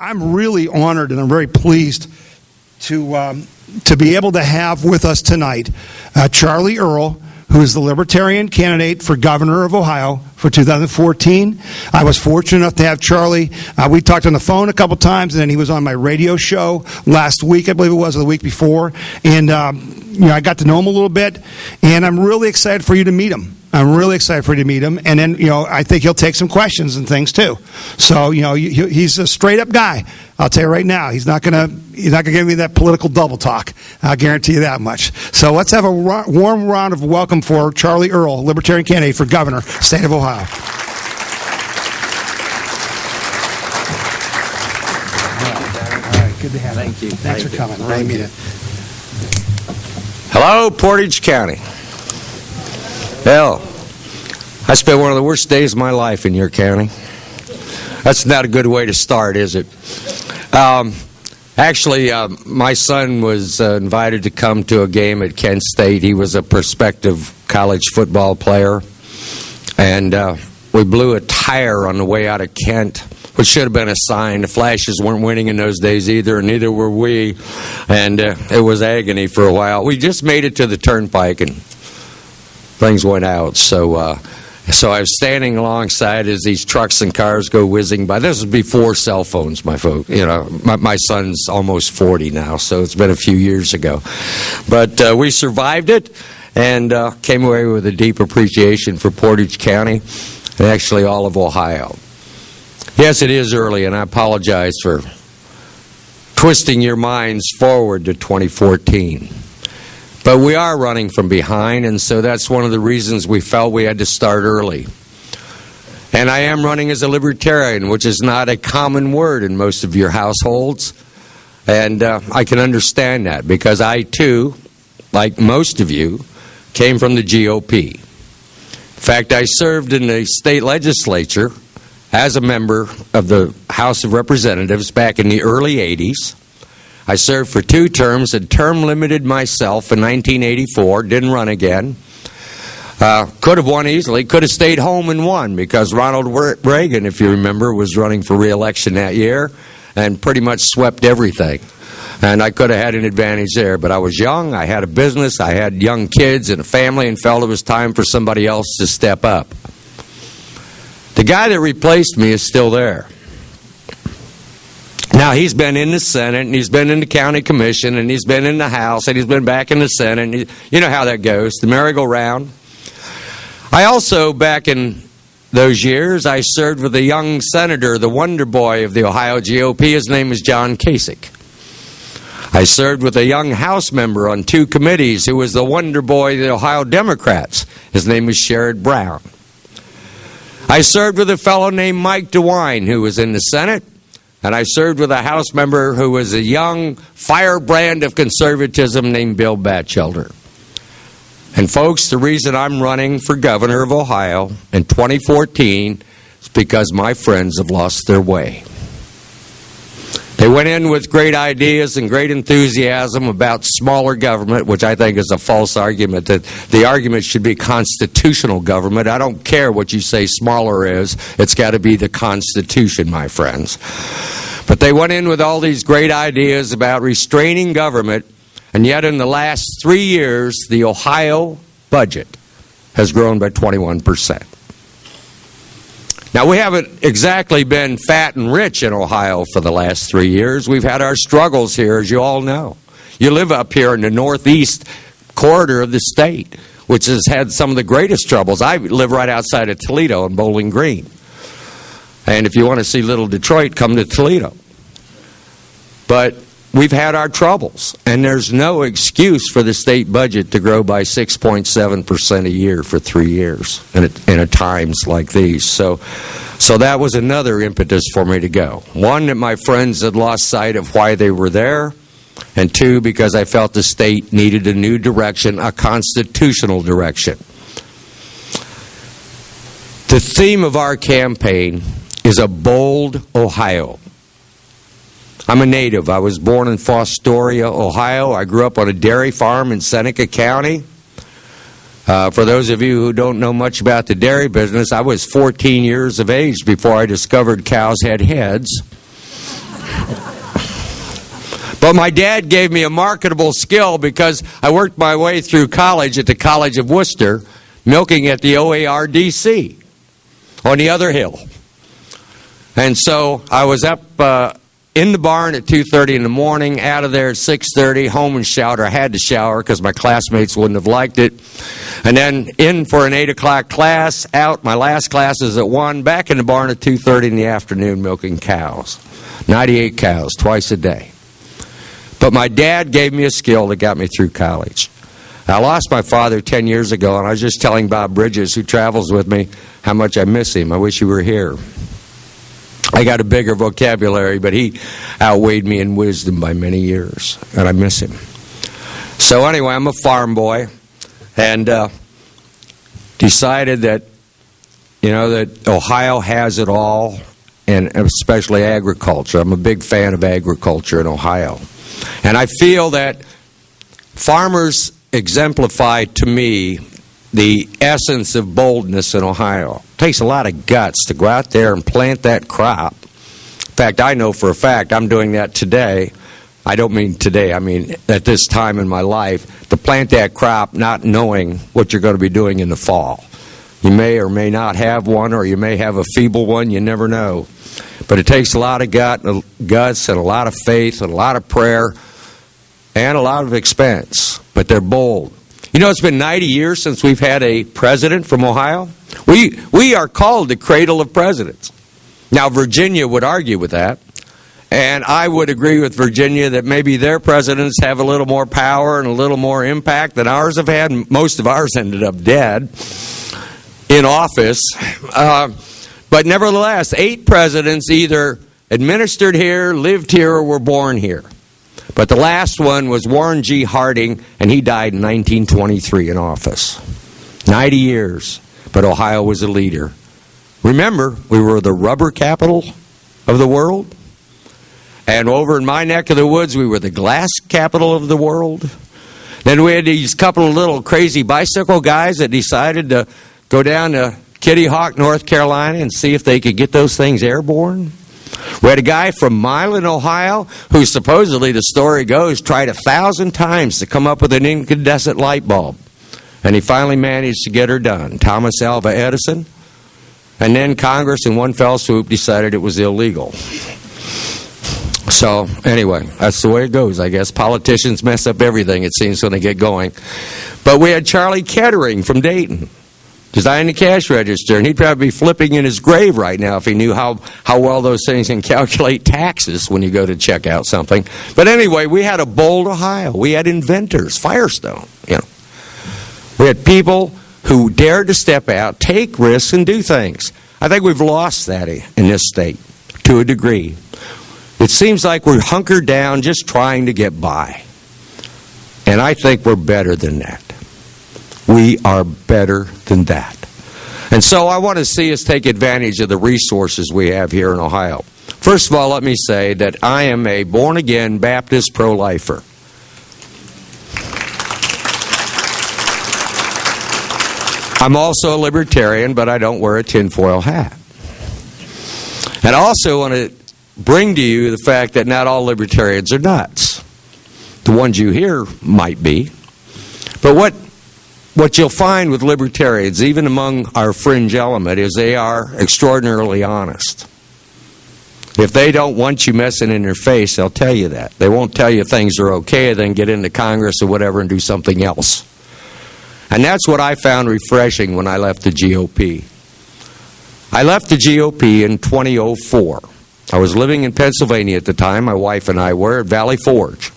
I'm really honored and I'm very pleased to be able to have with us tonight Charlie Earl, who is the Libertarian candidate for governor of Ohio for 2014. I was fortunate enough to have Charlie. We talked on the phone a couple times, and then he was on my radio show last week, I believe it was, or the week before. And I got to know him a little bit, and I'm really excited for you to meet him. I'm really excited for you to meet him, and then I think he'll take some questions and things too. So he's a straight up guy. I'll tell you right now, he's not gonna give me that political double talk. I'll guarantee you that much. So let's have a warm round of welcome for Charlie Earl, Libertarian candidate for governor, state of Ohio. All right, good to have you. Thank you. Thanks for coming. Really mean it. Hello, Portage County. Hell, I spent one of the worst days of my life in your county. That's not a good way to start, is it? Actually, my son was invited to come to a game at Kent State. He was a prospective college football player. And we blew a tire on the way out of Kent, which should have been a sign. The Flashes weren't winning in those days either, and neither were we. And it was agony for a while. We just made it to the turnpike, and things went out. So I was standing alongside as these trucks and cars go whizzing by. This was before cell phones, my folk. My son's almost 40 now, so it's been a few years ago. But we survived it and came away with a deep appreciation for Portage County and actually all of Ohio. Yes, it is early, and I apologize for twisting your minds forward to 2014. But we are running from behind, and so that's one of the reasons we felt we had to start early. And I am running as a Libertarian, which is not a common word in most of your households. And I can understand that, because I, too, like most of you, came from the GOP. In fact, I served in the state legislature as a member of the House of Representatives back in the early 80s. I served for 2 terms and term limited myself in 1984, didn't run again. Could have won easily, could have stayed home and won, because Ronald Reagan, if you remember, was running for re-election that year and pretty much swept everything. And I could have had an advantage there, but I was young, I had a business, I had young kids and a family, and felt it was time for somebody else to step up. The guy that replaced me is still there. Now, he's been in the Senate, and he's been in the county commission, and he's been in the House, and he's been back in the Senate. And you know how that goes, the merry-go-round. I also, back in those years, I served with a young senator, the wonder boy of the Ohio GOP. His name is John Kasich. I served with a young House member on 2 committees who was the wonder boy of the Ohio Democrats. His name was Sherrod Brown. I served with a fellow named Mike DeWine, who was in the Senate. And I served with a House member who was a young firebrand of conservatism named Bill Batchelder. And folks, the reason I'm running for governor of Ohio in 2014 is because my friends have lost their way. They went in with great ideas and great enthusiasm about smaller government, which I think is a false argument, that the argument should be constitutional government. I don't care what you say smaller is. It's got to be the Constitution, my friends. But they went in with all these great ideas about restraining government, and yet in the last 3 years, the Ohio budget has grown by 21%. Now, we haven't exactly been fat and rich in Ohio for the last 3 years. We've had our struggles here, as you all know. You live up here in the northeast corridor of the state, which has had some of the greatest troubles. I live right outside of Toledo in Bowling Green. And if you want to see little Detroit, come to Toledo. But we've had our troubles, and there's no excuse for the state budget to grow by 6.7% a year for 3 years in times like these. So that was another impetus for me to go. One, that my friends had lost sight of why they were there, and 2, because I felt the state needed a new direction, a constitutional direction. The theme of our campaign is a bold Ohio. I'm a native. I was born in Fostoria, Ohio. I grew up on a dairy farm in Seneca County. For those of you who don't know much about the dairy business, I was 14 years of age before I discovered cows had heads. But my dad gave me a marketable skill because I worked my way through college at the College of Worcester, milking at the OARDC on the other hill. And so I was up in the barn at 2:30 in the morning, out of there at 6:30, home and shower. I had to shower because my classmates wouldn't have liked it. And then in for an 8 o'clock class, out. My last class is at 1, back in the barn at 2:30 in the afternoon milking cows. 98 cows, twice a day. But my dad gave me a skill that got me through college. I lost my father 10 years ago, and I was just telling Bob Bridges, who travels with me, how much I miss him. I wish he were here. I got a bigger vocabulary, but he outweighed me in wisdom by many years, and I miss him. So anyway, I'm a farm boy, and decided that, that Ohio has it all, and especially agriculture. I'm a big fan of agriculture in Ohio. And I feel that farmers exemplify to me the essence of boldness in Ohio. It takes a lot of guts to go out there and plant that crop. In fact, I know for a fact I'm doing that today. I don't mean today, I mean at this time in my life, to plant that crop not knowing what you're going to be doing in the fall. You may or may not have one, or you may have a feeble one, you never know. But it takes a lot of guts and a lot of faith and a lot of prayer and a lot of expense. But they're bold. It's been 90 years since we've had a president from Ohio. We are called the cradle of presidents. Now, Virginia would argue with that. And I would agree with Virginia that maybe their presidents have a little more power and a little more impact than ours have had. Most of ours ended up dead in office. But nevertheless, 8 presidents either administered here, lived here, or were born here. But the last one was Warren G. Harding, and he died in 1923 in office. 90 years, but Ohio was a leader. Remember, we were the rubber capital of the world. And over in my neck of the woods, we were the glass capital of the world. Then we had these couple of little crazy bicycle guys that decided to go down to Kitty Hawk, North Carolina, and see if they could get those things airborne. We had a guy from Milan, Ohio, who supposedly, the story goes, tried 1,000 times to come up with an incandescent light bulb. And he finally managed to get her done. Thomas Alva Edison. And then Congress, in one fell swoop, decided it was illegal. So, anyway, that's the way it goes, I guess. Politicians mess up everything, it seems, when they get going. But we had Charlie Kettering from Dayton, designing the cash register, and he'd probably be flipping in his grave right now if he knew how well those things can calculate taxes when you go to check out something. But anyway, we had a bold Ohio. We had inventors, Firestone, We had people who dared to step out, take risks, and do things. I think we've lost that in this state to a degree. It seems like we're hunkered down just trying to get by. And I think we're better than that. We are better than that. And so I want to see us take advantage of the resources we have here in Ohio. First of all, let me say that I am a born-again Baptist pro-lifer. I'm also a libertarian, but I don't wear a tinfoil hat. And I also want to bring to you the fact that not all libertarians are nuts. The ones you hear might be. But what you'll find with libertarians, even among our fringe element, is they are extraordinarily honest. If they don't want you messing in their face, they'll tell you that. They won't tell you things are okay, then get into Congress or whatever and do something else. And that's what I found refreshing when I left the GOP. I left the GOP in 2004. I was living in Pennsylvania at the time. My wife and I were at Valley Forge.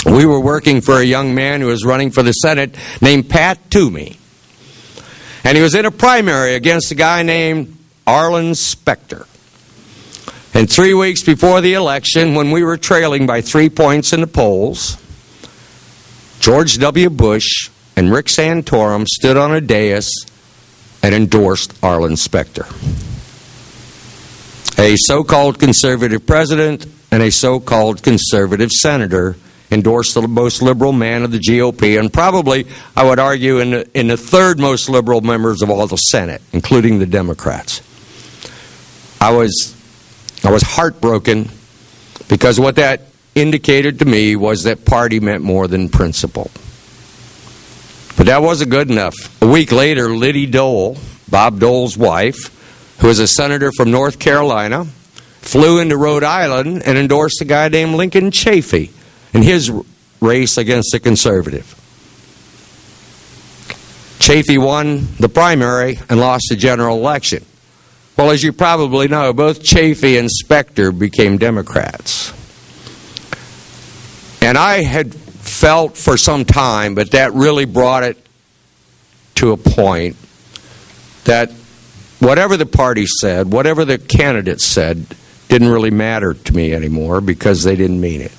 We were working for a young man who was running for the Senate named Pat Toomey. And he was in a primary against a guy named Arlen Specter. And 3 weeks before the election, when we were trailing by 3 points in the polls, George W. Bush and Rick Santorum stood on a dais and endorsed Arlen Specter. A so-called conservative president and a so-called conservative senator endorsed the most liberal man of the GOP, and probably, I would argue, in the third most liberal members of all the Senate, including the Democrats. I was heartbroken because what that indicated to me was that party meant more than principle. But that wasn't good enough. A week later, Liddy Dole, Bob Dole's wife, who was a senator from North Carolina, flew into Rhode Island and endorsed a guy named Lincoln Chafee in his race against a conservative. Chafee won the primary and lost the general election. Well, as you probably know, both Chafee and Specter became Democrats. And I had felt for some time, but that really brought it to a point that whatever the party said, whatever the candidate said, didn't really matter to me anymore because they didn't mean it.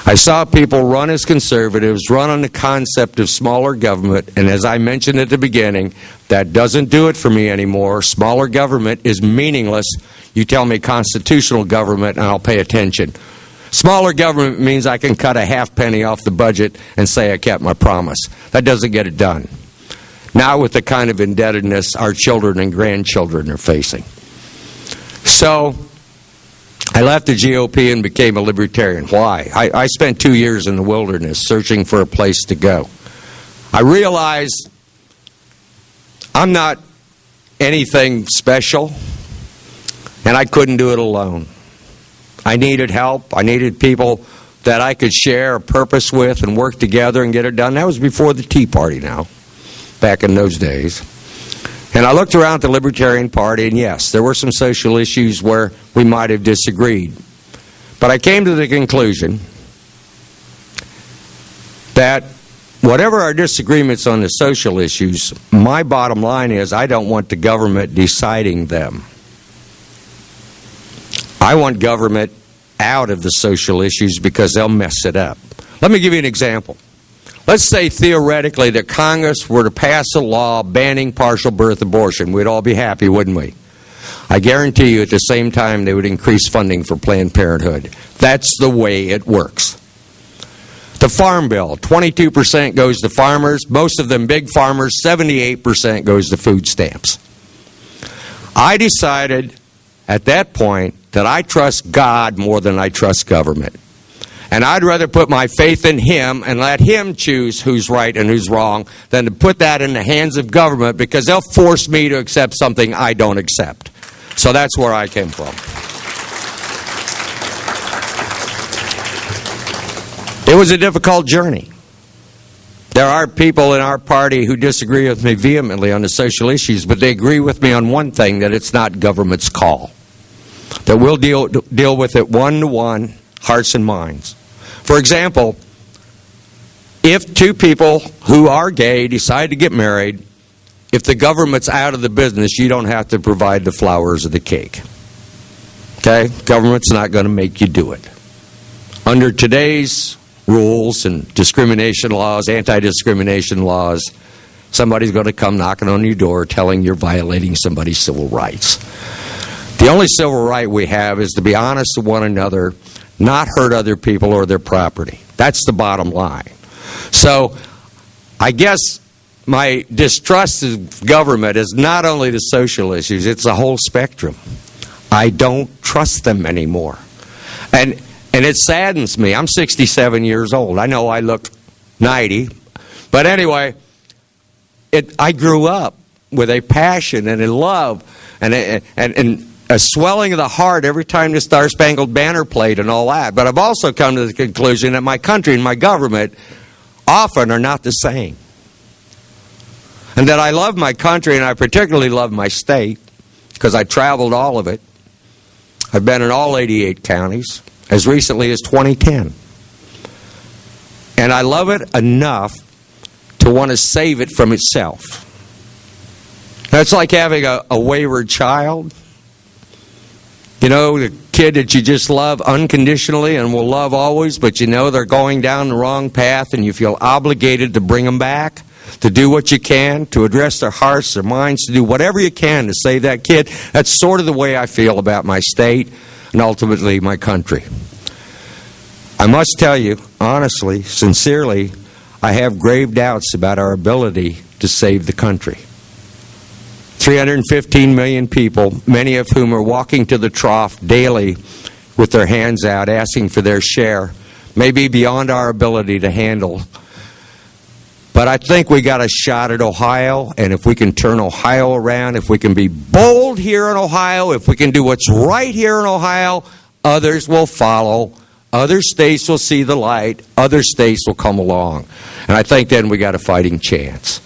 I saw people run as conservatives, run on the concept of smaller government, and as I mentioned at the beginning, that doesn't do it for me anymore. Smaller government is meaningless. You tell me constitutional government and I'll pay attention. Smaller government means I can cut a half-penny off the budget and say I kept my promise. That doesn't get it done. Not with the kind of indebtedness our children and grandchildren are facing. So I left the GOP and became a Libertarian. Why? I spent 2 years in the wilderness searching for a place to go. I realized I'm not anything special, and I couldn't do it alone. I needed help. I needed people that I could share a purpose with and work together and get it done. That was before the Tea Party now, back in those days. And I looked around at the Libertarian Party, and yes, there were some social issues where we might have disagreed. But I came to the conclusion that whatever our disagreements on the social issues, my bottom line is I don't want the government deciding them. I want government out of the social issues because they'll mess it up. Let me give you an example. Let's say theoretically that Congress were to pass a law banning partial birth abortion. We'd all be happy, wouldn't we? I guarantee you at the same time they would increase funding for Planned Parenthood. That's the way it works. The Farm Bill, 22% goes to farmers, most of them big farmers, 78% goes to food stamps. I decided at that point that I trust God more than I trust government. And I'd rather put my faith in Him and let Him choose who's right and who's wrong than to put that in the hands of government because they'll force me to accept something I don't accept. So that's where I came from. It was a difficult journey. There are people in our party who disagree with me vehemently on the social issues, but they agree with me on one thing, that it's not government's call. That we'll deal with it one-to-one, hearts and minds. For example, if two people who are gay decide to get married, if the government's out of the business, you don't have to provide the flowers or the cake. Okay? Government's not going to make you do it. Under today's rules and discrimination laws, anti-discrimination laws, somebody's going to come knocking on your door telling you're violating somebody's civil rights. The only civil right we have is to be honest with one another, not hurt other people or their property. That's the bottom line. So I guess my distrust of government is not only the social issues, it's the whole spectrum. I don't trust them anymore. And it saddens me. I'm 67 years old. I know I look 90. But anyway, I grew up with a passion and a love and a swelling of the heart every time the Star Spangled Banner played and all that. But I've also come to the conclusion that my country and my government often are not the same. And that I love my country, and I particularly love my state because I traveled all of it. I've been in all 88 counties as recently as 2010. And I love it enough to want to save it from itself. That's like having a wayward child. You know, the kid that you just love unconditionally and will love always, but you know they're going down the wrong path and you feel obligated to bring them back, to do what you can, to address their hearts, their minds, to do whatever you can to save that kid. That's sort of the way I feel about my state and ultimately my country. I must tell you, honestly, sincerely, I have grave doubts about our ability to save the country. 315 million people, many of whom are walking to the trough daily with their hands out, asking for their share, may be beyond our ability to handle. But I think we got a shot at Ohio, and if we can turn Ohio around, if we can be bold here in Ohio, if we can do what's right here in Ohio, others will follow. Other states will see the light. Other states will come along. And I think then we got a fighting chance.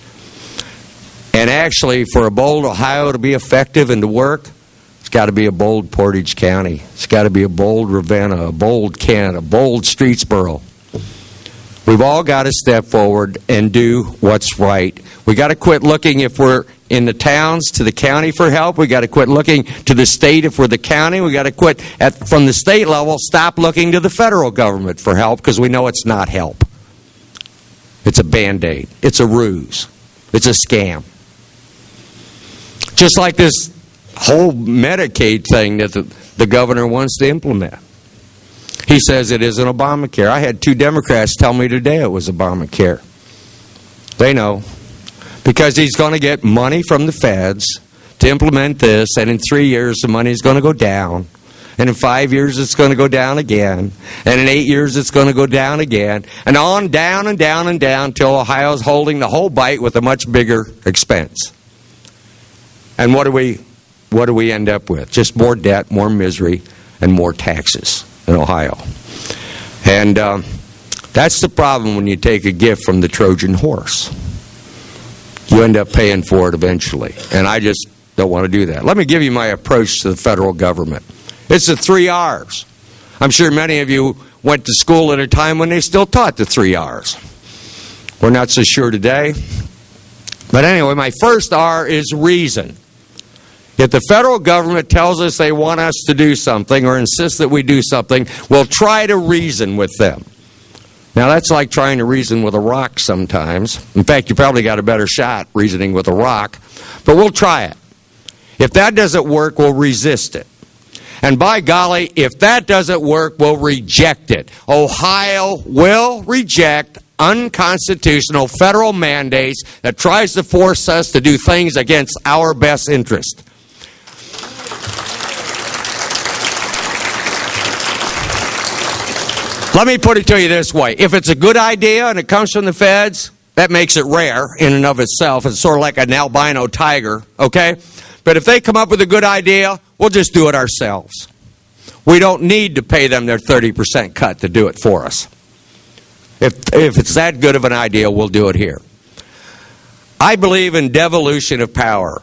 And actually, for a bold Ohio to be effective and to work, it's got to be a bold Portage County. It's got to be a bold Ravenna, a bold Kent, a bold Streetsboro. We've all got to step forward and do what's right. We got to quit looking, if we're in the towns, to the county for help. We got to quit looking to the state if we're the county. We got to quit from the state level, stop looking to the federal government for help, because we know it's not help. It's a Band-Aid. It's a ruse. It's a scam. Just like this whole Medicaid thing that the governor wants to implement. He says it isn't Obamacare. I had 2 Democrats tell me today it was Obamacare. They know. Because he's going to get money from the feds to implement this, and in 3 years the money is going to go down. And in 5 years it's going to go down again. And in 8 years it's going to go down again. And on down and down and down till Ohio's holding the whole bite with a much bigger expense. And what do we end up with? Just more debt, more misery, and more taxes in Ohio. And that's the problem when you take a gift from the Trojan horse. You end up paying for it eventually. And I just don't want to do that. Let me give you my approach to the federal government. It's the 3 R's. I'm sure many of you went to school at a time when they still taught the 3 R's. We're not so sure today. But anyway, my first R is reason. If the federal government tells us they want us to do something or insists that we do something, we'll try to reason with them. Now, that's like trying to reason with a rock sometimes. In fact, you probably got a better shot reasoning with a rock. But we'll try it. If that doesn't work, we'll resist it. And by golly, if that doesn't work, we'll reject it. Ohio will reject unconstitutional federal mandates that tries to force us to do things against our best interest. Let me put it to you this way. If it's a good idea and it comes from the feds, that makes it rare in and of itself. It's sort of like an albino tiger, okay? But if they come up with a good idea, we'll just do it ourselves. We don't need to pay them their 30% cut to do it for us. If it's that good of an idea, we'll do it here. I believe in devolution of power.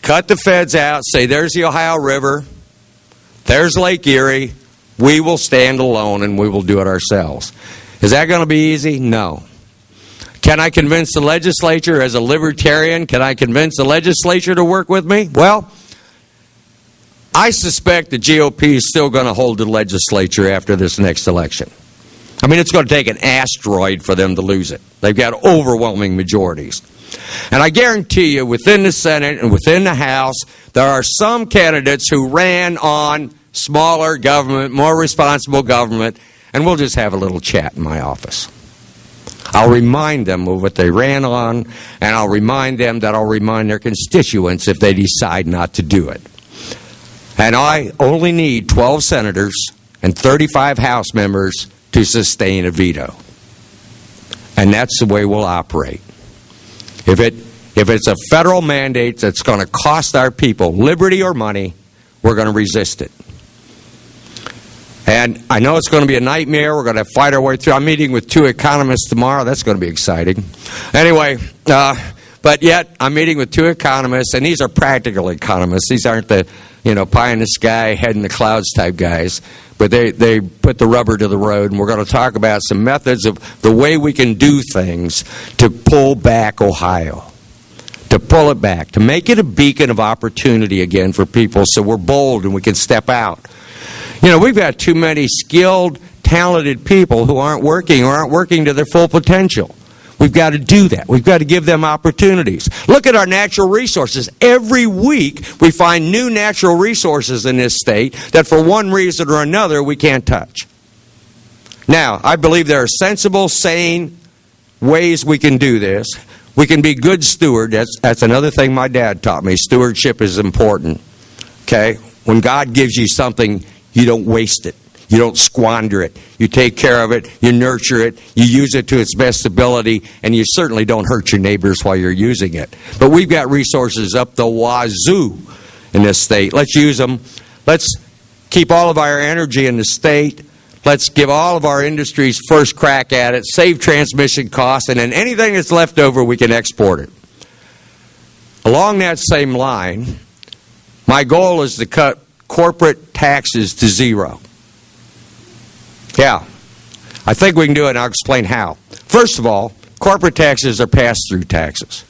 Cut the feds out, say there's the Ohio River, there's Lake Erie, we will stand alone and we will do it ourselves. Is that going to be easy? No. Can I convince the legislature as a libertarian? Can I convince the legislature to work with me? Well, I suspect the GOP is still going to hold the legislature after this next election. I mean, it's going to take an asteroid for them to lose it. They've got overwhelming majorities. And I guarantee you, within the Senate and within the House, there are some candidates who ran on smaller government, more responsible government, and we'll just have a little chat in my office. I'll remind them of what they ran on, and I'll remind them that I'll remind their constituents if they decide not to do it. And I only need 12 senators and 35 House members to sustain a veto. And that's the way we'll operate. If it's a federal mandate that's going to cost our people liberty or money, we're going to resist it. And I know it's going to be a nightmare. We're going to fight our way through. I'm meeting with 2 economists tomorrow. That's going to be exciting. Anyway, but yet I'm meeting with 2 economists, and these are practical economists. These aren't the, pie in the sky, head in the clouds type guys. But they put the rubber to the road, and we're going to talk about some methods of the way we can do things to pull back Ohio, to pull it back, to make it a beacon of opportunity again for people so we're bold and we can step out. We've got too many skilled, talented people who aren't working or aren't working to their full potential. We've got to do that. We've got to give them opportunities. Look at our natural resources. Every week we find new natural resources in this state that for one reason or another we can't touch. Now, I believe there are sensible, sane ways we can do this. We can be good stewards. That's another thing my dad taught me. Stewardship is important. Okay? When God gives you something, you don't waste it. You don't squander it. You take care of it. You nurture it. You use it to its best ability, and you certainly don't hurt your neighbors while you're using it. But we've got resources up the wazoo in this state. Let's use them. Let's keep all of our energy in the state. Let's give all of our industries first crack at it, save transmission costs, and then anything that's left over, we can export it. Along that same line, my goal is to cut corporate taxes to zero. Yeah, I think we can do it, and I'll explain how. First of all, corporate taxes are pass-through taxes.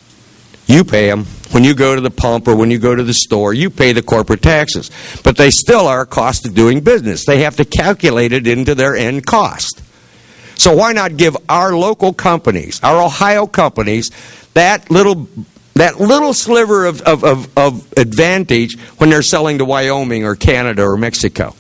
You pay them. When you go to the pump or when you go to the store, you pay the corporate taxes. But they still are a cost of doing business. They have to calculate it into their end cost. So why not give our local companies, our Ohio companies, that little sliver of advantage when they're selling to Wyoming or Canada or Mexico?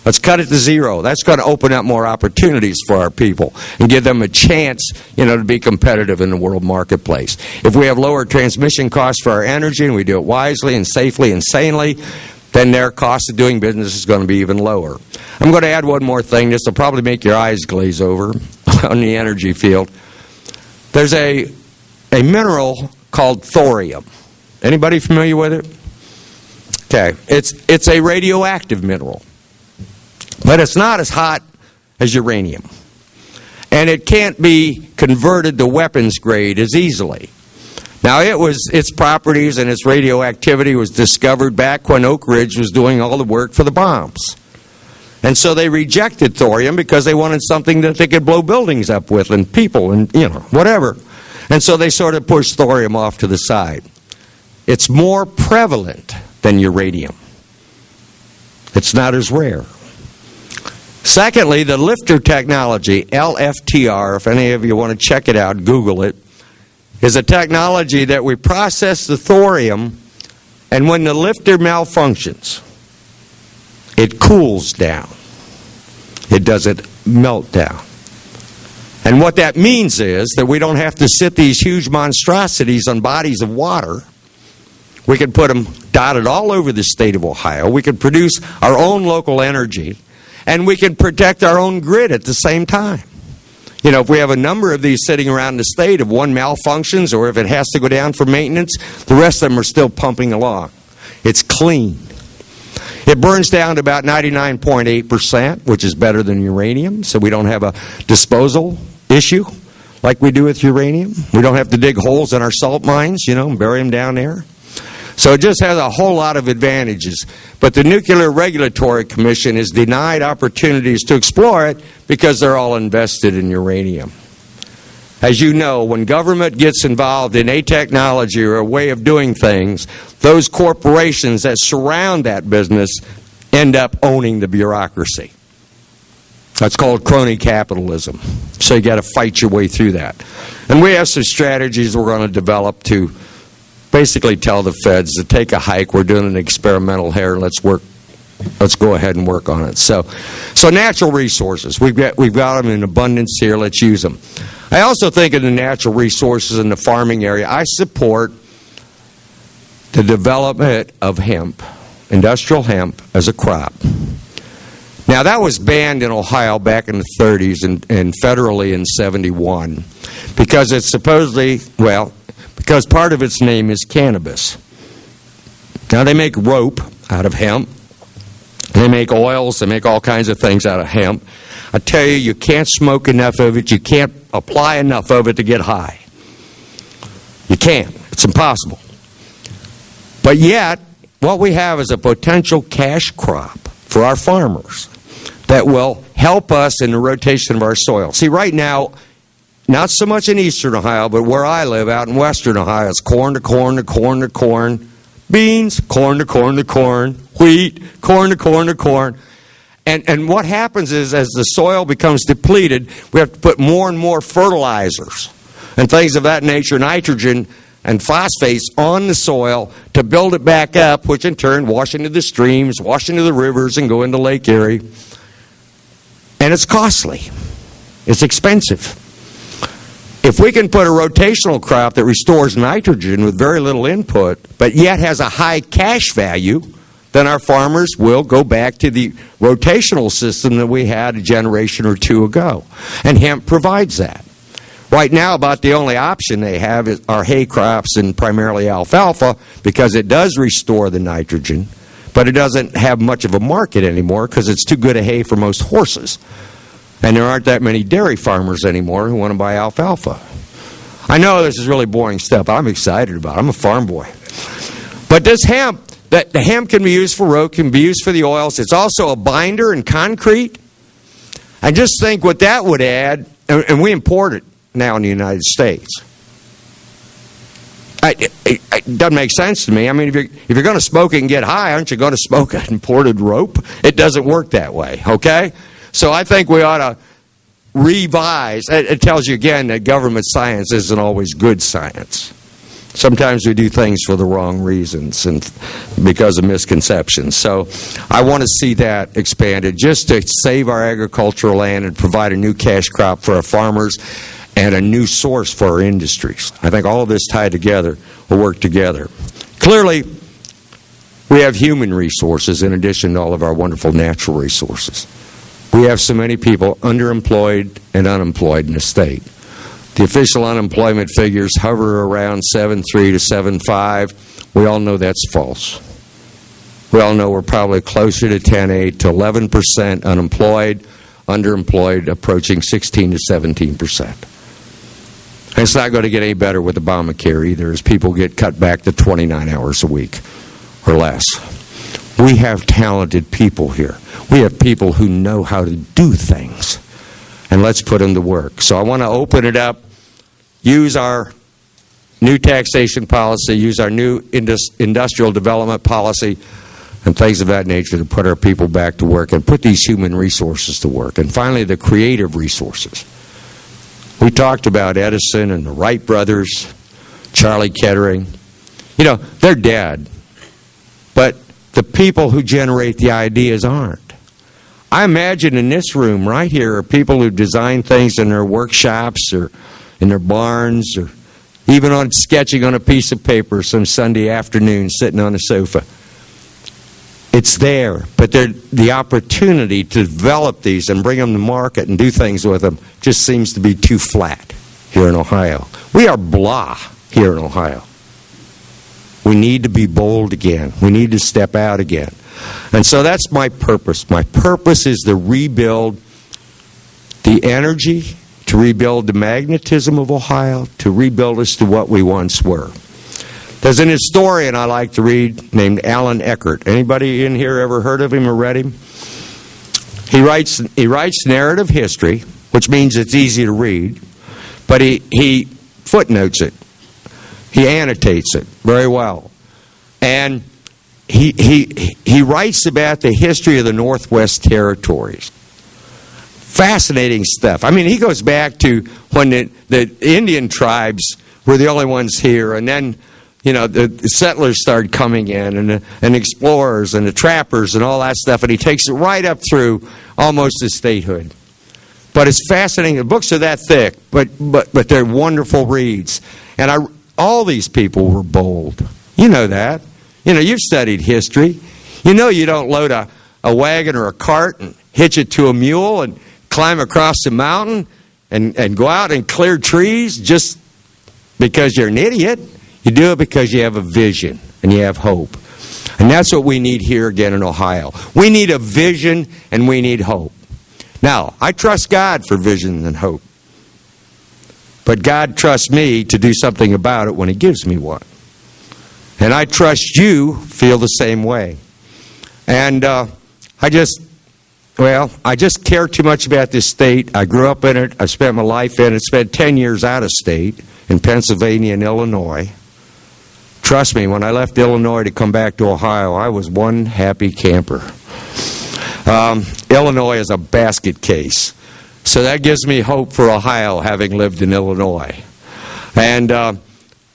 Let's cut it to zero. That's going to open up more opportunities for our people and give them a chance, to be competitive in the world marketplace. If we have lower transmission costs for our energy and we do it wisely and safely and sanely, then their cost of doing business is going to be even lower. I'm going to add one more thing. This will probably make your eyes glaze over on the energy field. There's a mineral called thorium. Anybody familiar with it? Okay. It's a radioactive mineral. But it's not as hot as uranium. And it can't be converted to weapons grade as easily. Now, its properties and its radioactivity was discovered back when Oak Ridge was doing all the work for the bombs. And so they rejected thorium because they wanted something that they could blow buildings up with and people and, whatever. And so they sort of pushed thorium off to the side. It's more prevalent than uranium. It's not as rare. Secondly, the lifter technology, LFTR, if any of you want to check it out, Google it, is a technology that we process the thorium, and when the lifter malfunctions, it cools down. It doesn't melt down. And what that means is that we don't have to sit these huge monstrosities on bodies of water. We can put them dotted all over the state of Ohio. We can produce our own local energy. And we can protect our own grid at the same time. If we have a number of these sitting around the state, if one malfunctions or if it has to go down for maintenance, the rest of them are still pumping along. It's clean. It burns down to about 99.8%, which is better than uranium, so we don't have a disposal issue like we do with uranium. We don't have to dig holes in our salt mines, and bury them down there. So it just has a whole lot of advantages. But the Nuclear Regulatory Commission is denied opportunities to explore it because they're all invested in uranium. As you know, when government gets involved in a technology or a way of doing things, those corporations that surround that business end up owning the bureaucracy. That's called crony capitalism. So you got to fight your way through that. And we have some strategies we're going to develop to basically tell the feds to take a hike. We're doing an experimental here. Let's go ahead and work on it. So natural resources. We've got them in abundance here. Let's use them. I also think in the natural resources in the farming area, I support the development of hemp, industrial hemp, as a crop. Now, that was banned in Ohio back in the 30s and federally in 71 because it's supposedly, because part of its name is cannabis. Now, they make rope out of hemp. They make oils. They make all kinds of things out of hemp. I tell you, you can't smoke enough of it. You can't apply enough of it to get high. You can't. It's impossible. But yet, what we have is a potential cash crop for our farmers that will help us in the rotation of our soil. See, right now, not so much in eastern Ohio, but where I live out in western Ohio, it's corn to corn to corn to corn, beans, corn to corn to corn, wheat, corn to corn to corn. And what happens is as the soil becomes depleted, we have to put more and more fertilizers and things of that nature, nitrogen and phosphates on the soil to build it back up, which in turn wash into the streams, wash into the rivers, and go into Lake Erie. And it's costly. It's expensive. If we can put a rotational crop that restores nitrogen with very little input, but yet has a high cash value then our farmers will go back to the rotational system that we had a generation or two ago. And hemp provides that. Right now, about the only option they have are hay crops and primarily alfalfa, because it does restore the nitrogen, but it doesn't have much of a market anymore because it's too good a hay for most horses. And there aren't that many dairy farmers anymore who want to buy alfalfa. I know this is really boring stuff. I'm excited about it. I'm a farm boy. But this hemp, the hemp can be used for rope, can be used for the oils. It's also a binder in concrete. I just think what that would add, and we import it now in the United States. It doesn't make sense to me. I mean, if you're going to smoke it and get high, aren't you going to smoke an imported rope? It doesn't work that way, okay? So I think we ought to revise. It tells you again that government science isn't always good science. Sometimes we do things for the wrong reasons and because of misconceptions. So I want to see that expanded just to save our agricultural land and provide a new cash crop for our farmers and a new source for our industries. I think all of this tied together will work together. Clearly, we have human resources in addition to all of our wonderful natural resources. We have so many people underemployed and unemployed in the state. The official unemployment figures hover around 7.3 to 7.5. We all know that's false. We all know we're probably closer to 10.8 to 11% unemployed, underemployed approaching 16 to 17%. And it's not going to get any better with Obamacare either, as people get cut back to 29 hours a week or less. We have talented people here. We have people who know how to do things. And let's put them to work. So I want to open it up, use our new taxation policy, use our new industrial development policy, and things of that nature to put our people back to work and put these human resources to work. And finally, the creative resources. We talked about Edison and the Wright brothers, Charlie Kettering. You know, they're dead. But the people who generate the ideas aren't. I imagine in this room right here are people who design things in their workshops or in their barns or even on sketching on a piece of paper some Sunday afternoon sitting on a sofa. It's there, but the opportunity to develop these and bring them to market and do things with them just seems to be too flat here in Ohio. We are blah here in Ohio. We need to be bold again. We need to step out again. And so that's my purpose. My purpose is to rebuild the energy, to rebuild the magnetism of Ohio, to rebuild us to what we once were. There's an historian I like to read named Alan Eckert. Anybody in here ever heard of him or read him? He writes narrative history, which means it's easy to read, but he footnotes it. He annotates it very well. And he writes about the history of the Northwest Territories. Fascinating stuff. I mean, he goes back to when the Indian tribes were the only ones here, and then, you know, the settlers started coming in, and explorers and the trappers and all that stuff, and he takes it right up through almost to statehood. But it's fascinating. The books are that thick, but they're wonderful reads. And all these people were bold. You know that. You know, you've studied history. You know you don't load a wagon or a cart and hitch it to a mule and climb across the mountain and go out and clear trees just because you're an idiot. You do it because you have a vision and you have hope. And that's what we need here again in Ohio. We need a vision and we need hope. Now, I trust God for vision and hope. But God trusts me to do something about it when He gives me one. And I trust you feel the same way. And I just care too much about this state. I grew up in it. I spent my life in it. Spent 10 years out of state in Pennsylvania and Illinois. Trust me, when I left Illinois to come back to Ohio, I was one happy camper. Illinois is a basket case. So that gives me hope for Ohio, having lived in Illinois. And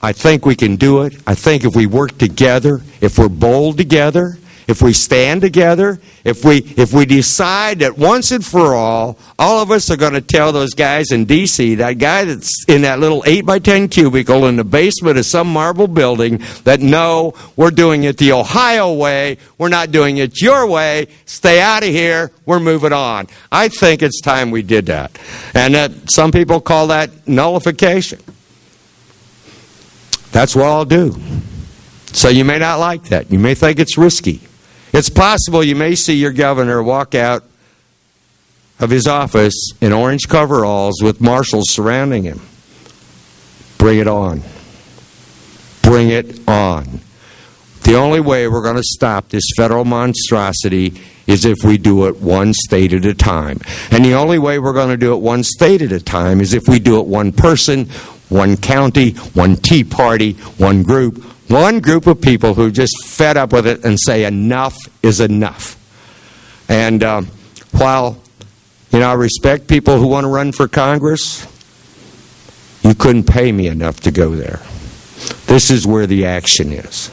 I think we can do it. I think if we work together, if we're bold together, if we stand together, if we decide that once and for all of us are going to tell those guys in D.C., that guy that's in that little 8x10 cubicle in the basement of some marble building, that no, we're doing it the Ohio way, we're not doing it your way, stay out of here, we're moving on. I think it's time we did that. And that some people call that nullification. That's what I'll do. So you may not like that. You may think it's risky. It's possible you may see your governor walk out of his office in orange coveralls with marshals surrounding him. Bring it on. Bring it on. The only way we're going to stop this federal monstrosity is if we do it one state at a time. And the only way we're going to do it one state at a time is if we do it one person, one county, one Tea Party, one group of people who just fed up with it and say enough is enough. And while, I respect people who want to run for Congress, you couldn't pay me enough to go there. This is where the action is.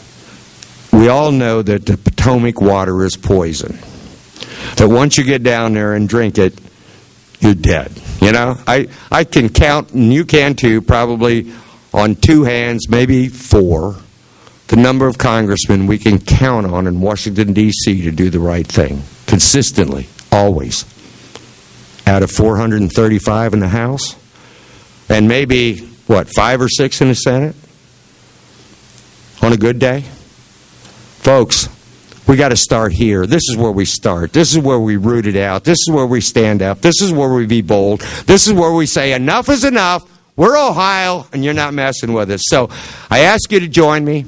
We all know that the Potomac water is poison. That once you get down there and drink it, you're dead. I can count, and you can too, probably on 2 hands, maybe 4, the number of congressmen we can count on in Washington, D.C. to do the right thing. Consistently. Always. Out of 435 in the House. And maybe, 5 or 6 in the Senate? On a good day? Folks, we got to start here. This is where we start. This is where we root it out. This is where we stand up. This is where we be bold. This is where we say enough is enough. We're Ohio, and you're not messing with us. So I ask you to join me.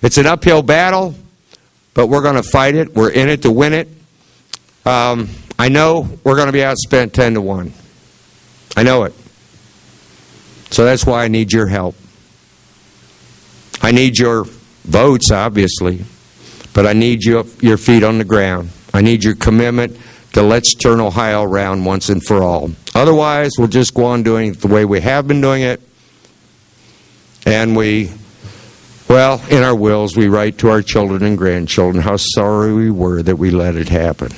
It's an uphill battle, but we're going to fight it. We're in it to win it. I know we're going to be outspent 10-1. I know it. So that's why I need your help. I need your votes, obviously. But I need your feet on the ground. I need your commitment to let's turn Ohio around once and for all. Otherwise, we'll just go on doing it the way we have been doing it. And in our wills, we write to our children and grandchildren how sorry we were that we let it happen.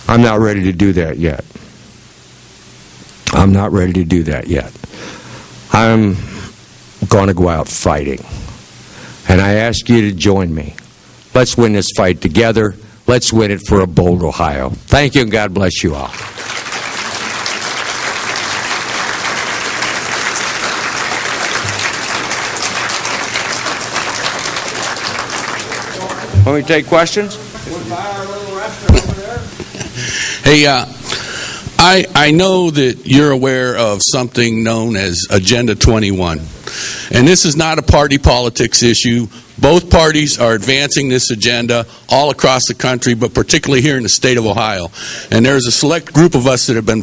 I'm not ready to do that yet. I'm not ready to do that yet. I'm going to go out fighting. And I ask you to join me. Let's win this fight together. Let's win it for a bold Ohio. Thank you, and God bless you all. Want me to take questions? Hey, I know that you're aware of something known as Agenda 21. And this is not a party politics issue. Both parties are advancing this agenda all across the country, but particularly here in the state of Ohio. And there's a select group of us that have been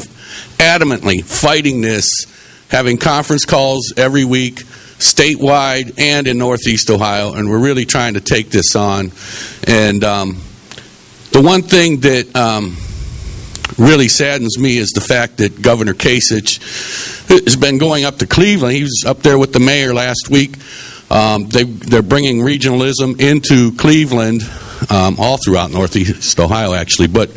adamantly fighting this, having conference calls every week, statewide and in Northeast Ohio, and we're really trying to take this on. And the one thing that really saddens me is the fact that Governor Kasich has been going up to Cleveland. He was up there with the mayor last week. They're bringing regionalism into Cleveland, all throughout Northeast Ohio, actually. But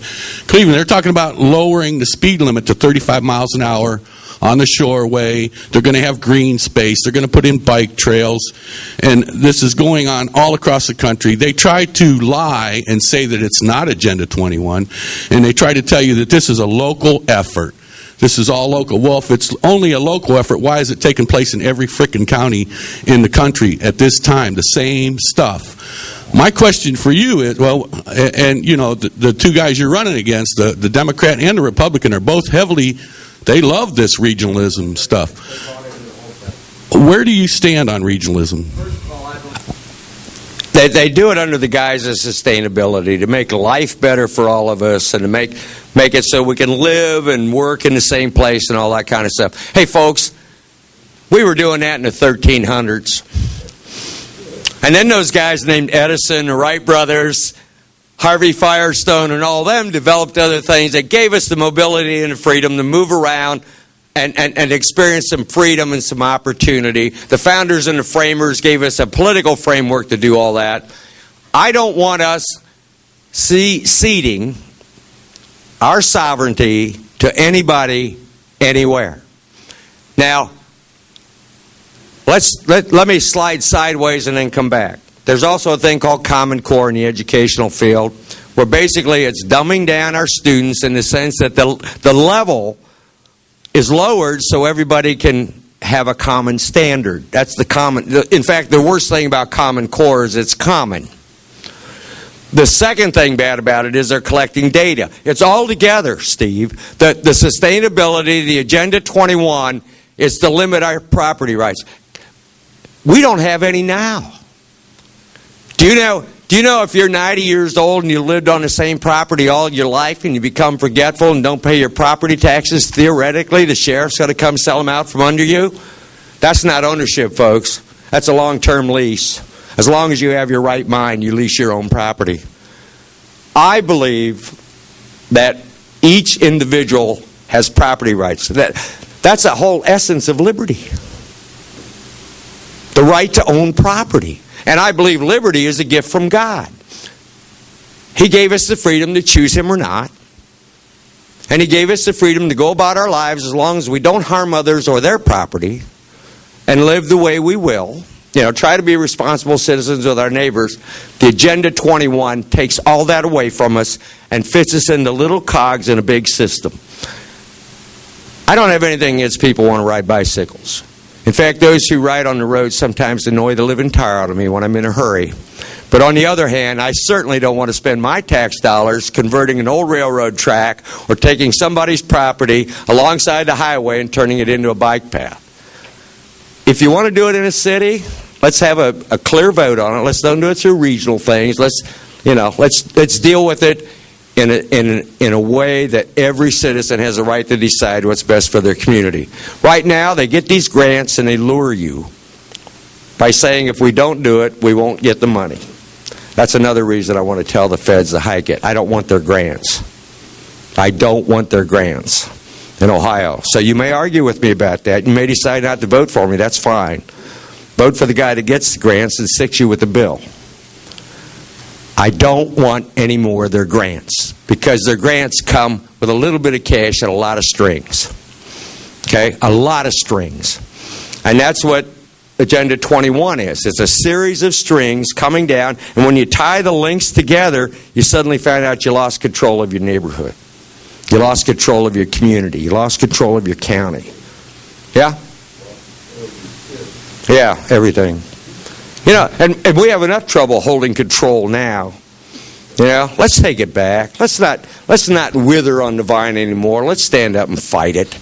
Cleveland, they're talking about lowering the speed limit to 35 miles an hour on the shoreway. They're going to have green space. They're going to put in bike trails. And this is going on all across the country. They try to lie and say that it's not Agenda 21. And they try to tell you that this is a local effort. This is all local. Well, if it's only a local effort, why is it taking place in every frickin' county in the country at this time? The same stuff. My question for you is, the two guys you're running against, the Democrat and the Republican, are both they love this regionalism stuff. Where do you stand on regionalism? They do it under the guise of sustainability, to make life better for all of us and to make it so we can live and work in the same place and all that kind of stuff. Hey, folks, we were doing that in the 1300s. And then those guys named Edison, the Wright brothers, Harvey Firestone, and all them developed other things that gave us the mobility and the freedom to move around and experience some freedom and some opportunity. The founders and the framers gave us a political framework to do all that. I don't want us ceding our sovereignty to anybody, anywhere. Now, let me slide sideways and then come back. There's also a thing called Common Core in the educational field, where basically it's dumbing down our students in the sense that the level is lowered so everybody can have a common standard. That's the common. In fact, the worst thing about Common Core is it's common. The second thing bad about it is they're collecting data. It's all together, Steve. The sustainability, the Agenda 21 is to limit our property rights. We don't have any now. Do you know if you're 90 years old and you lived on the same property all your life and you become forgetful and don't pay your property taxes, theoretically the sheriff's going to come sell them out from under you? That's not ownership, folks. That's a long-term lease. As long as you have your right mind, you lease your own property. I believe that each individual has property rights. That's the whole essence of liberty. The right to own property. And I believe liberty is a gift from God. He gave us the freedom to choose Him or not. And He gave us the freedom to go about our lives as long as we don't harm others or their property and live the way we will. Try to be responsible citizens with our neighbors. The Agenda 21 takes all that away from us and fits us into little cogs in a big system. I don't have anything against people who want to ride bicycles. In fact, those who ride on the road sometimes annoy the living tar out of me when I'm in a hurry. But on the other hand, I certainly don't want to spend my tax dollars converting an old railroad track or taking somebody's property alongside the highway and turning it into a bike path. If you want to do it in a city, let's have a clear vote on it. Let's don't do it through regional things. Let's deal with it in a way that every citizen has a right to decide what's best for their community. Right now, they get these grants and they lure you by saying if we don't do it, we won't get the money. That's another reason I want to tell the feds to hike it. I don't want their grants. I don't want their grants in Ohio. So you may argue with me about that. You may decide not to vote for me. That's fine. Vote for the guy that gets the grants and sticks you with the bill. I don't want any more of their grants because their grants come with a little bit of cash and a lot of strings. Okay? A lot of strings. And that's what Agenda 21 is. It's a series of strings coming down, and when you tie the links together, you suddenly find out you lost control of your neighborhood. You lost control of your community. You lost control of your county. Yeah? Yeah, everything. And we have enough trouble holding control now. Let's take it back. Let's not wither on the vine anymore. Let's stand up and fight it.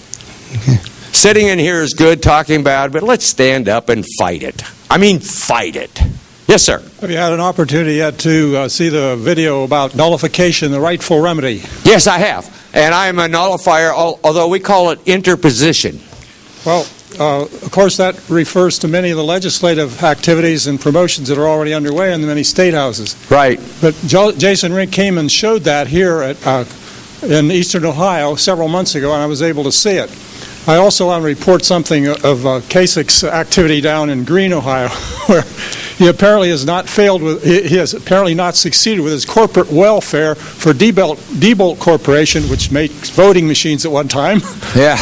Okay. Sitting in here is good, talking about it, but let's stand up and fight it. I mean, fight it. Yes, sir. Have you had an opportunity yet to see the video about nullification, the rightful remedy? Yes, I have. And I am a nullifier, although we call it interposition. Well, of course, that refers to many of the legislative activities and promotions that are already underway in the many state houses. Right. But Jason Rink came and showed that here in eastern Ohio several months ago, and I was able to see it. I also want to report something of Kasich's activity down in Greene, Ohio, where he apparently has not succeeded with his corporate welfare for Diebold Corporation, which makes voting machines at one time. Yeah.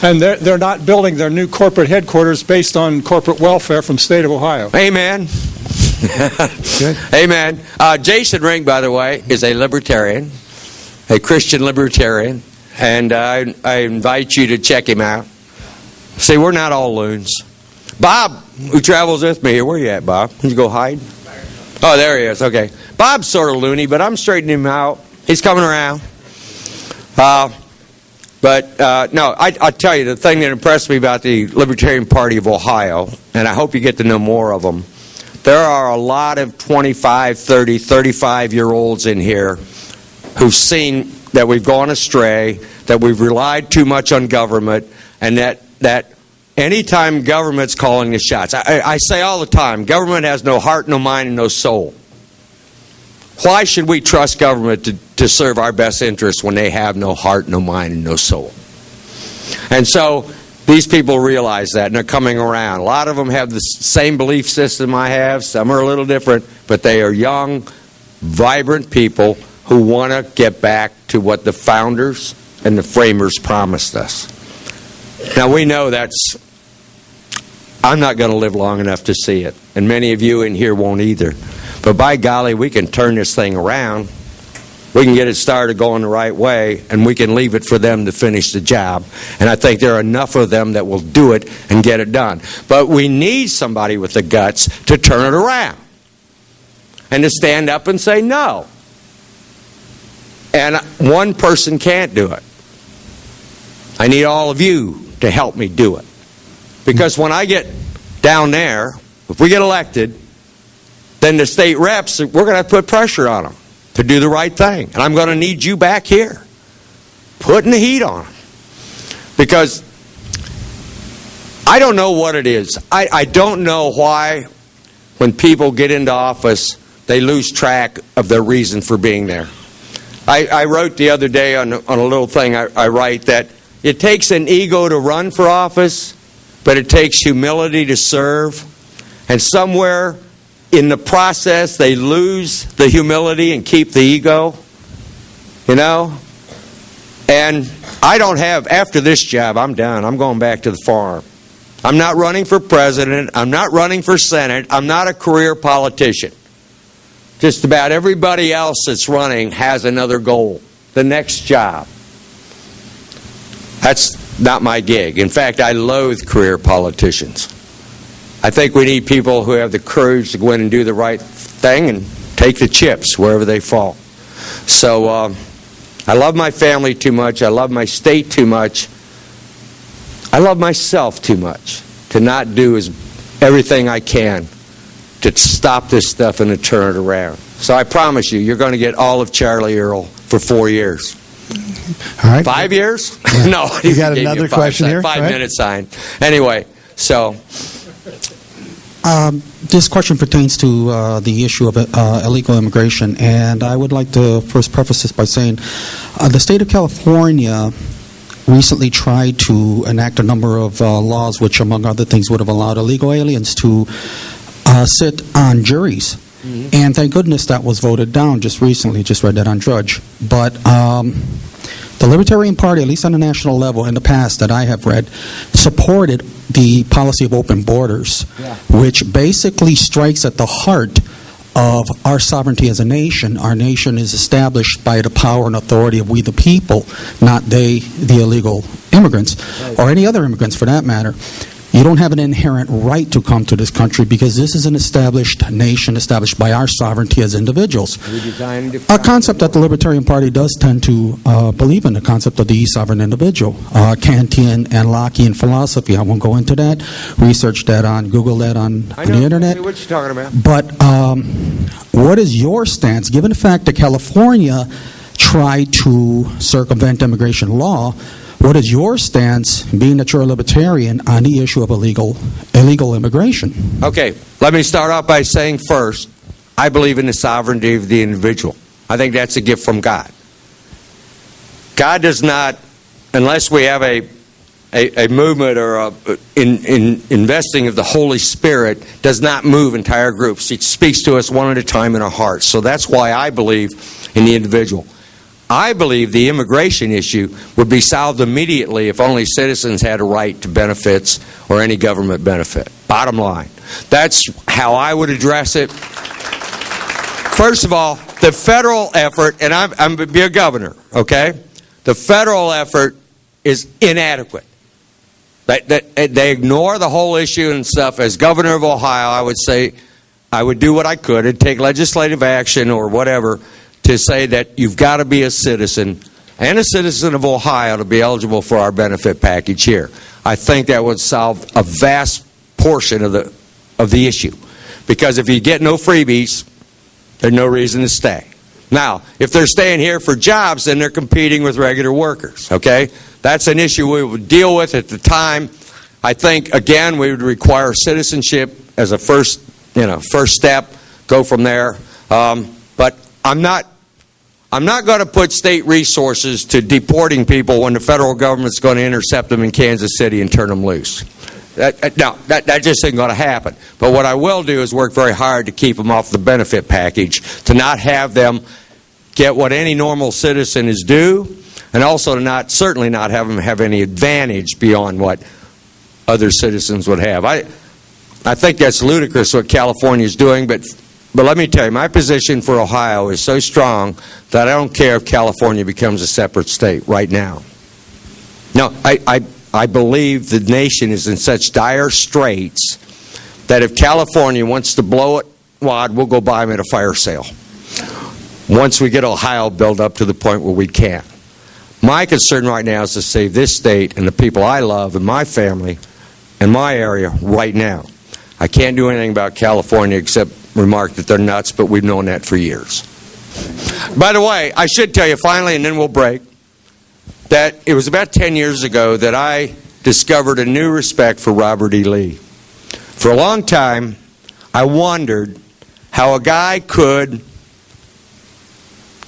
And they're not building their new corporate headquarters based on corporate welfare from the state of Ohio. Amen. Amen. Jason Ring, by the way, is a libertarian, a Christian libertarian, and I invite you to check him out. See, we're not all loons. Bob, who travels with me here, where you at, Bob? Did you go hide? Oh, there he is. Okay. Bob's sort of loony, but I'm straightening him out. He's coming around. No, I tell you, the thing that impressed me about the Libertarian Party of Ohio, and I hope you get to know more of them, there are a lot of 25, 30, 35-year-olds in here who've seen that we've gone astray, that we've relied too much on government, and that anytime government's calling the shots, I say all the time, government has no heart, no mind, and no soul. Why should we trust government to serve our best interests when they have no heart, no mind, and no soul? And so These people realize that, and they're coming around. A lot of them have the same belief system I have. Some are a little different, but they are young, vibrant people who want to get back to what the founders and the framers promised us. Now, we know I'm not going to live long enough to see it, and many of you in here won't either. But by golly, we can turn this thing around. We can get it started going the right way, and we can leave it for them to finish the job. And I think there are enough of them that will do it and get it done. But we need somebody with the guts to turn it around and to stand up and say no. And one person can't do it. I need all of you to help me do it. Because when I get down there, if we get elected, then the state reps, we're going to have to put pressure on them to do the right thing. And I'm going to need you back here, putting the heat on them. Because I don't know what it is. I don't know why when people get into office, they lose track of their reason for being there. I wrote the other day on a little thing I write that it takes an ego to run for office, but it takes humility to serve. And somewhere in the process, they lose the humility and keep the ego, you know? And I don't have, after this job, I'm done. I'm going back to the farm. I'm not running for president. I'm not running for Senate. I'm not a career politician. Just about everybody else that's running has another goal, the next job. That's not my gig. In fact, I loathe career politicians. I think we need people who have the courage to go in and do the right thing and take the chips wherever they fall. So I love my family too much. I love my state too much. I love myself too much to not do everything I can to stop this stuff and to turn it around. So I promise you, you're going to get all of Charlie Earl for 4 years. All right. 5 years? Yeah. No. You got another question here? 5-minute sign. Anyway, so... This question pertains to the issue of illegal immigration, and I would like to first preface this by saying the state of California recently tried to enact a number of laws which, among other things, would have allowed illegal aliens to sit on juries. Mm-hmm. And thank goodness that was voted down just recently. Just read that on Drudge. But the Libertarian Party, at least on a national level, in the past that I have read, supported the policy of open borders, which basically strikes at the heart of our sovereignty as a nation. Our nation is established by the power and authority of we the people, not they, the illegal immigrants, or any other immigrants for that matter. You don't have an inherent right to come to this country because this is an established nation established by our sovereignty as individuals. A concept that the Libertarian Party does tend to believe in, the concept of the sovereign individual. Kantian and Lockean philosophy. I won't go into that. Research that Google that on the internet. I know what you're talking about. But what is your stance, given the fact that California tried to circumvent immigration law? What is your stance, being that you're a libertarian, on the issue of illegal immigration? Okay, let me start off by saying first, I believe in the sovereignty of the individual. I think that's a gift from God. God does not, unless we have a movement or investing of the Holy Spirit, does not move entire groups. He speaks to us one at a time in our hearts. So that's why I believe in the individual. I believe the immigration issue would be solved immediately if only citizens had a right to benefits or any government benefit. Bottom line. That's how I would address it. First of all, the federal effort, and I'm be a governor, okay? The federal effort is inadequate. They ignore the whole issue and stuff. As governor of Ohio, I would say I would do what I could and take legislative action or whatever to say that you've got to be a citizen and a citizen of Ohio to be eligible for our benefit package here. I think that would solve a vast portion of the issue. Because if you get no freebies, there's no reason to stay. Now, if they're staying here for jobs, then they're competing with regular workers, okay? That's an issue we would deal with at the time. I think, again, we would require citizenship as a first step, go from there. But I'm not going to put state resources to deporting people when the federal government's going to intercept them in Kansas City and turn them loose. That just isn't going to happen. But what I will do is work very hard to keep them off the benefit package, to not have them get what any normal citizen is due, and also to certainly not have them have any advantage beyond what other citizens would have. I think that's ludicrous what California is doing, but let me tell you, my position for Ohio is so strong that I don't care if California becomes a separate state right now. No, I believe the nation is in such dire straits that if California wants to blow it wad, we'll go buy them at a fire sale once we get Ohio built up to the point where we can. My concern right now is to save this state and the people I love and my family and my area right now. I can't do anything about California except remark that they're nuts, but we've known that for years. By the way, I should tell you finally, and then we'll break, that it was about 10 years ago that I discovered a new respect for Robert E. Lee. For a long time, I wondered how a guy could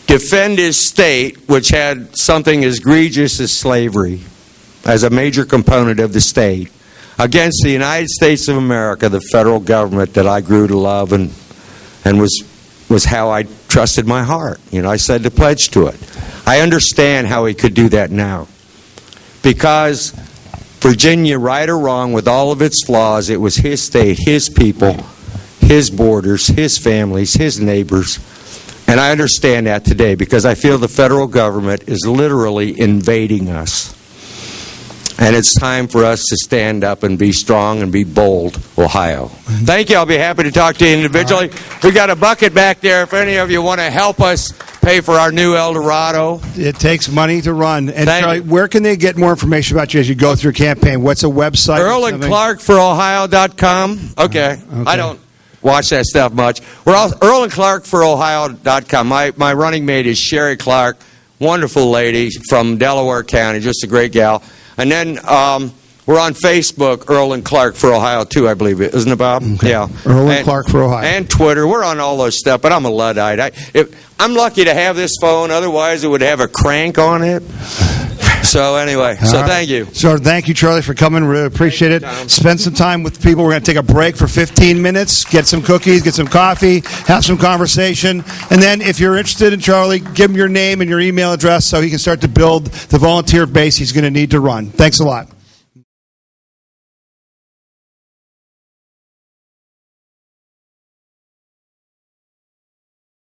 defend his state, which had something as egregious as slavery as a major component of the state, against the United States of America, the federal government that I grew to love and was how I trusted my heart. You know, I said the pledge to it. I understand how he could do that now. Because Virginia, right or wrong, with all of its flaws, it was his state, his people, his borders, his families, his neighbors. And I understand that today because I feel the federal government is literally invading us. And it's time for us to stand up and be strong and be bold, Ohio. Thank you. I'll be happy to talk to you individually. Right. We've got a bucket back there if any of you want to help us pay for our new El Dorado. It takes money to run. And Charlie, where can they get more information about you as you go through your campaign? What's a website? EarlandClarkForOhio.com. Okay. I don't watch that stuff much. We're all EarlandClarkForOhio.com. My running mate is Sherry Clark, wonderful lady from Delaware County, just a great gal. And then we're on Facebook, Earl and Clark for Ohio, too, I believe it. Isn't it, Bob? Okay. Yeah. Earl and Clark for Ohio. And Twitter. We're on all those stuff, but I'm a Luddite. I'm lucky to have this phone. Otherwise, it would have a crank on it. So anyway, thank you. So thank you, Charlie, for coming. Really appreciate it. Spend some time with people. We're going to take a break for 15 minutes, get some cookies, get some coffee, have some conversation. And then if you're interested in Charlie, give him your name and your email address so he can start to build the volunteer base he's going to need to run. Thanks a lot.